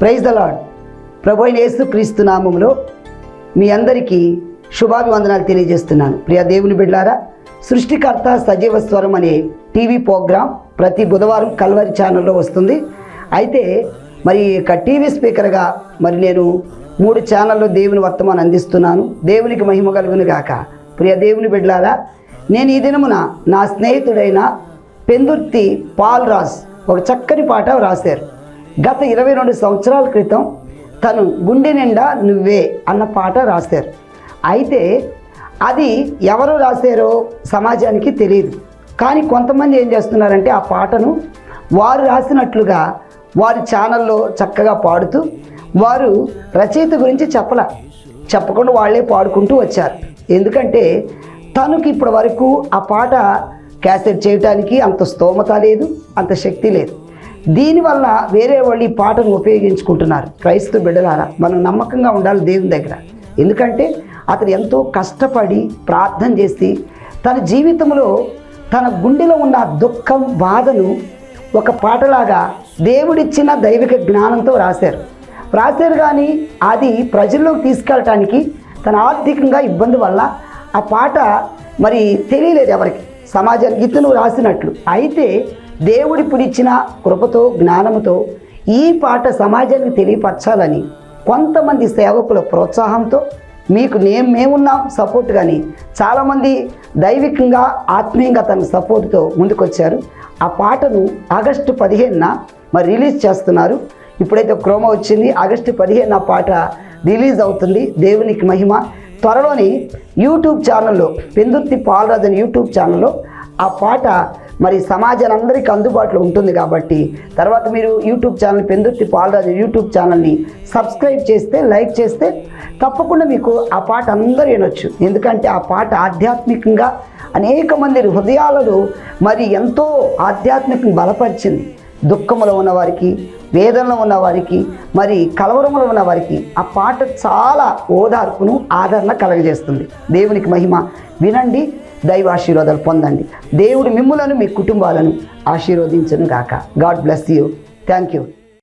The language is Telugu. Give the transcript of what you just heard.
Praise the lord. ప్రభు అయిన యేసు క్రీస్తు నామములో మీ అందరికీ శుభాభివందనాలు తెలియజేస్తున్నాను. ప్రియ దేవుని బిడ్డలారా, సృష్టికర్త సజీవ స్వరం అనే టీవీ ప్రోగ్రాం ప్రతి బుధవారం కల్వరి ఛానల్లో వస్తుంది. అయితే మరి ఇక టీవీ స్పీకర్గా నేను 3 ఛానల్లో దేవుని వర్తమానం అందిస్తున్నాను. దేవునికి మహిమ కలుగును గాక. ప్రియ దేవుని బిడ్డలారా, నేను ఈ దినమున నా స్నేహితుడైన పెందుర్తి పాల్ రాజ్ ఒక చక్కని పాట రాశారు. గత 22 సంవత్సరాల క్రితం తను గుండె నిండా నువ్వే అన్న పాట రాశారు. అయితే అది ఎవరు రాశారో సమాజానికి తెలియదు. కానీ కొంతమంది ఏం చేస్తున్నారంటే ఆ పాటను వారు రాసినట్లుగా వారి ఛానల్లో చక్కగా పాడుతూ వారు రచయిత గురించి చెప్పకుండా వాళ్ళే పాడుకుంటూ వచ్చారు. ఎందుకంటే తనకి ఇప్పటి వరకు ఆ పాట క్యాసెట్ చేయటానికి అంత స్తోమత లేదు, అంత శక్తి లేదు. దీనివల్ల వేరే వాళ్ళు ఈ పాటను ఉపయోగించుకుంటున్నారు. క్రైస్తవ బిడ్డలారా, మనం నమ్మకంగా ఉండాలి దేవుని దగ్గర. ఎందుకంటే అతను ఎంతో కష్టపడి ప్రార్థన చేసి తన జీవితంలో తన గుండెలో ఉన్న దుఃఖం, బాధను ఒక పాటలాగా దేవుడిచ్చిన దైవిక జ్ఞానంతో రాశారు. కానీ అది ప్రజల్లోకి తీసుకెళ్ళటానికి తన ఆర్థికంగా ఇబ్బంది వల్ల ఆ పాట తెలియలేదు ఎవరికి, సమాజానికి ఇతను రాసినట్లు. అయితే దేవుడి పిడిచిన కృపతో, జ్ఞానముతో ఈ పాట సమాజానికి తెలియపరచాలని కొంతమంది సేవకుల ప్రోత్సాహంతో మేమున్నాం సపోర్ట్. కానీ చాలామంది దైవికంగా, ఆత్మీయంగా తన సపోర్ట్తో ముందుకొచ్చారు. ఆ పాటను ఆగస్టు 15న రిలీజ్ చేస్తున్నారు. ఇప్పుడైతే క్రోమా వచ్చింది. ఆగస్టు 15 ఆ పాట రిలీజ్ అవుతుంది. దేవునికి మహిమ. త్వరలోని యూట్యూబ్ ఛానల్లో పెందుర్తి పాల్ రాజ్ అనే యూట్యూబ్ ఛానల్లో ఆ పాట సమాజానందరికీ అందుబాటులో ఉంటుంది. కాబట్టి తర్వాత మీరు YouTube channel Pendurthi Pal Raj YouTube ఛానల్ని సబ్స్క్రైబ్ చేస్తే, లైక్ చేస్తే తప్పకుండా మీకు ఆ పాట అందరూ వినొచ్చు. ఎందుకంటే ఆ పాట ఆధ్యాత్మికంగా అనేక మంది హృదయాలలో ఎంతో ఆధ్యాత్మికంగా బలపరిచింది. దుఃఖంలో ఉన్నవారికి, వేదనలో ఉన్నవారికి, కలవరంలో ఉన్నవారికి ఆ పాట చాలా ఓదార్పును, ఆదరణ కలగజేస్తుంది. దేవునికి మహిమ. వినండి, దైవ ఆశీర్వాదాలు పొందండి. దేవుడు మిమ్ములను, మీ కుటుంబాలను ఆశీర్వదించును గాక. God bless you. Thank you.